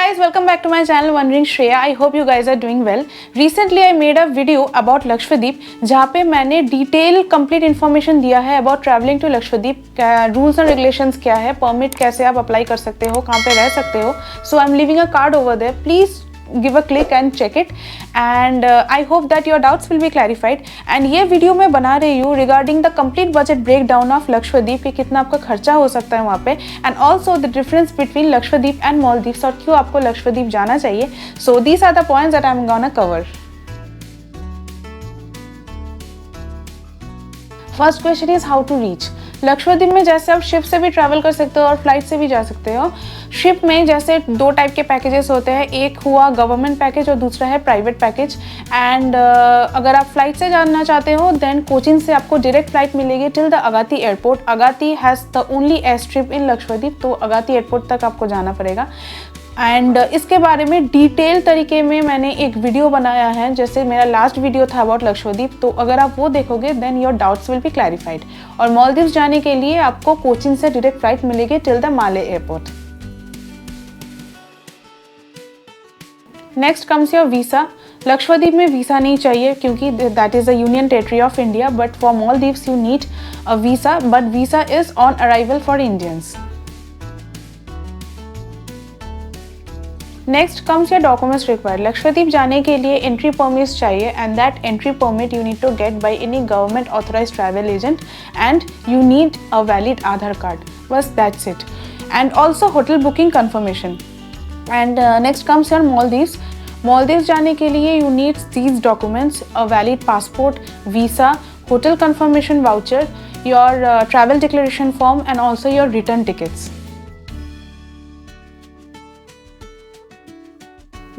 guys, welcome back to my channel Wondering Shreya. I hope you guys are doing well. Recently I made a video about Lakshadweep जहाँ पे मैंने detail complete information दिया है about travelling to Lakshadweep, rules and regulations क्या है, permit कैसे आप apply कर सकते हो, कहाँ पे रह सकते हो. So I am leaving a card over there, please give a click and check it and I hope that your doubts will be clarified. And ये वीडियो मैं बना रही हूँ regarding the complete budget breakdown of Lakshadweep कि कितना आपका खर्चा हो सकता है वहाँ पे, and also the difference between Lakshadweep and Maldives और क्यों आपको लक्षद्वीप जाना चाहिए. So these are the points that I'm gonna cover. First question is how to reach. Lakshadweep में जैसे आप शिप से भी ट्रैवल कर सकते हो और फ्लाइट से भी जा सकते हो. शिप में जैसे दो टाइप के पैकेजेस होते हैं, एक हुआ गवर्नमेंट पैकेज और दूसरा है प्राइवेट पैकेज. एंड अगर आप फ्लाइट से जाना चाहते हो देन कोचिन से आपको डायरेक्ट फ्लाइट मिलेगी till the Agatti airport. Agatti has the only air strip इन लक्षद्वीप, तो अगाती एयरपोर्ट तक आपको जाना पड़ेगा. एंड इसके बारे में डिटेल तरीके में मैंने एक वीडियो बनाया है, जैसे मेरा लास्ट वीडियो था अबाउट लक्षद्वीप, तो अगर आप वो देखोगे then your doubts will be clarified. और मालदीव्स जाने के लिए आपको कोचिन से डायरेक्ट फ्लाइट मिलेगी till the Male airport. Next comes your visa. Lakshadweep में वीसा नहीं चाहिए क्योंकि that is the union territory of India, but for Maldives you need a visa, but visa is on arrival for Indians. Next comes your documents required. Lakshadweep जाने के लिए entry permits चाहिए and that entry permit you need to get by any government authorised travel agent and you need a valid Aadhaar card. बस that's it. And also hotel booking confirmation. And next comes your Maldives. Maldives जाने के लिए you need these documents: a valid passport, visa, hotel confirmation voucher, your travel declaration form and also your return tickets.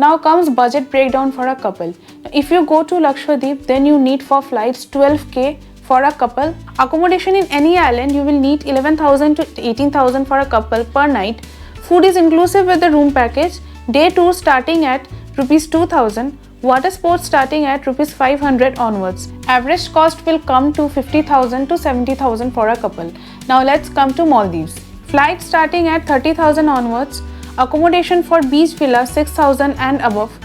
Now comes budget breakdown for a couple. If you go to Lakshadweep, then you need for flights 12K for a couple. Accommodation in any island, you will need 11,000 to 18,000 for a couple per night. Food is inclusive with the room package. Day tour starting at rupees 2,000. Water sports starting at rupees 500 onwards. Average cost will come to 50,000 to 70,000 for a couple. Now let's come to Maldives. Flight starting at 30,000 onwards. Accommodation for beach villa 6,000 and above.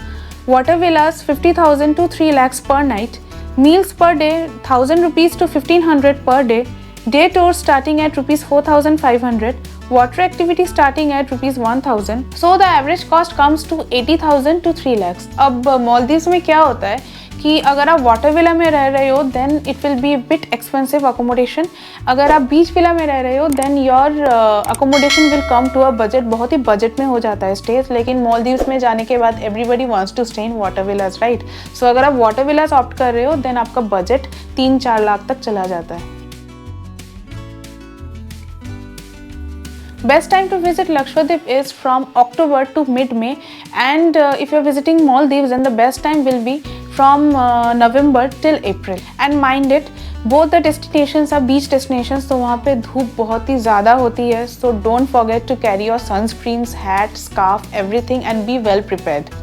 Water villas 50,000 to 3 lakhs per night. Meals per day 1,000 rupees to 1,500 per day. Day tours starting at rupees 4,500. Water activity starting at rupees 1,000. So the average cost comes to 80,000 to 3 lakhs. अब मालदीव्स में क्या होता है कि अगर आप water villa में रह रहे हो then it will be bit expensive accommodation. अगर आप बीच विला में रह रहे हो then your accommodation will come to a budget. बहुत ही बजट में हो जाता है स्टेज. लेकिन मालदीव्स में जाने के बाद everybody wants to stay in water villas, right? So अगर आप वाटर विलाज ऑप्ट कर रहे हो देन आपका बजट 3-4 लाख तक चला जाता है. Best time to visit Lakshadweep is from October to mid-May, and if you're visiting Maldives then the best time will be from November till April. And mind it, both the destinations are beach destinations, तो वहाँ पे धूप बहुत ही ज़्यादा होती है. So don't forget to carry your sunscreens, hat, scarf, everything and be well prepared.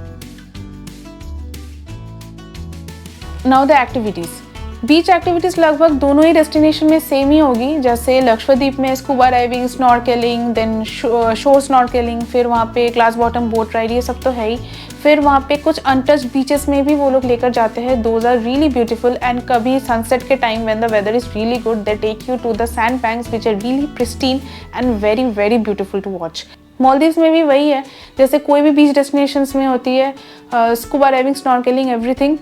Now the activities. Beach activities लगभग दोनों ही डेस्टिनेशन में सेम ही होगी. जैसे लक्षद्वीप में स्कूबा डाइविंग, स्नॉर्केलिंग, देन शोर स्नॉर्केलिंग, फिर वहाँ पे ग्लास बॉटम बोट राइड, ये सब तो है ही. फिर वहाँ पे कुछ अनटच्ड बीचेस में भी वो लोग लेकर जाते हैं. Those are really beautiful. And कभी सनसेट के time when the weather is really good they take you to the sand banks which are really pristine and very very beautiful to watch. Maldives में भी वही है, जैसे कोई भी बीच डेस्टिनेशंस में होती है स्कूबा डाइविंग, स्नॉर्केलिंग, एवरीथिंग.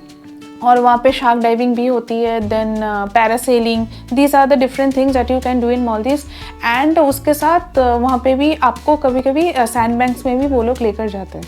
और वहाँ पे शार्क डाइविंग भी होती है, then parasailing. These are the different things that you can do in Maldives. And उसके साथ वहाँ पे भी आपको कभी कभी सैंड बैंक्स में भी वो लोग लेकर जाते हैं.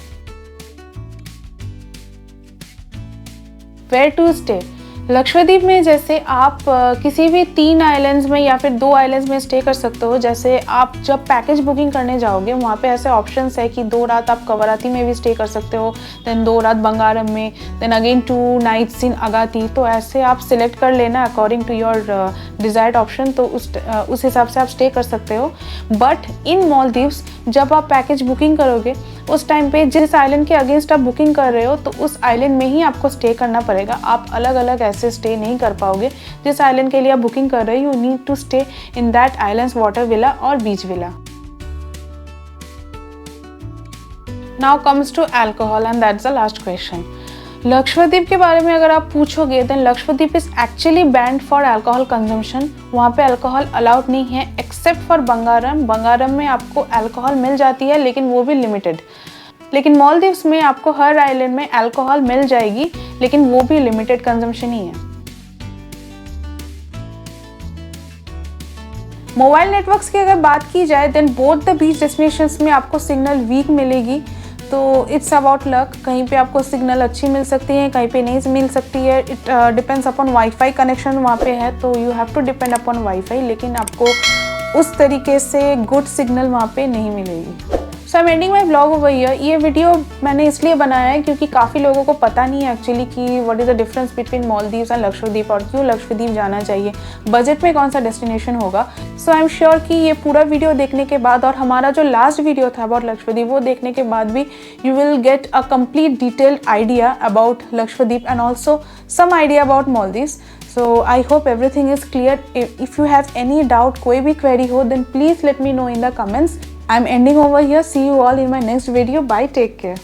Where to stay. लक्षद्वीप में जैसे आप किसी भी 3 आइलैंड्स में या फिर 2 आइलैंड्स में स्टे कर सकते हो. जैसे आप जब पैकेज बुकिंग करने जाओगे वहाँ पे ऐसे ऑप्शंस है कि 2 रात आप कवराती में भी स्टे कर सकते हो, देन 2 रात बंगारम में, then again 2 nights in Agatti. तो ऐसे आप सिलेक्ट कर लेना according to your desired option, तो उस हिसाब से आप स्टे कर सकते हो. बट इन मालदीव्स जब आप पैकेज बुकिंग करोगे उस टाइम पे जिस आइलैंड के अगेंस्ट आप बुकिंग कर रहे हो तो उस आइलैंड में ही आपको स्टे करना पड़ेगा. आप अलग अलग ऐसे स्टे नहीं कर पाओगे. जिस आइलैंड के लिए आप बुकिंग कर रहे हो you need to stay in that islands water villa और beach villa. Now comes to alcohol and that's the last question. Lakshadweep के बारे में अगर आप पूछोगे then Lakshadweep is actually banned for alcohol consumption. वहाँ पे अल्कोहल अलाउड नहीं है एक्सेप्ट फॉर बंगारम। बंगारम में आपको अल्कोहल मिल जाती है लेकिन वो भी लिमिटेड। लेकिन मालदीव्स में आपको हर आइलैंड में अल्कोहल मिल जाएगी लेकिन वो भी लिमिटेड कंजम्पशन ही है। मोबाइल नेटवर्क्स की अगर बात की जाए then both the beach destinations में आपको सिग्नल वीक मिलेगी, तो इट्स अबाउट लक। कहीं पे आपको सिग्नल अच्छी मिल सकती है, कहीं पे नहीं मिल सकती है। It depends upon wifi connection वहाँ पे है तो you have to depend upon wifi, लेकिन आपको उस तरीके से गुड सिग्नल वहाँ पे नहीं मिलेगी। So I am ending my blog over here. ये वीडियो मैंने इसलिए बनाया है क्योंकि काफ़ी लोगों को पता नहीं है एक्चुअली कि what is the difference between Maldives and Lakshadweep और क्यों लक्षद्वीप जाना चाहिए, बजट में कौन सा डेस्टिनेशन होगा। सो आई एम श्योर कि ये पूरा वीडियो देखने के बाद और हमारा जो लास्ट वीडियो था अबाउट लक्षद्वीप वो देखने के बाद भी you will get a complete detailed idea about Lakshadweep and also some idea about Maldives. So I hope everything is clear. If you have any doubt, कोई भी query हो then please let me know in the comments. I'm ending over here. See you all in my next video. Bye. Take care.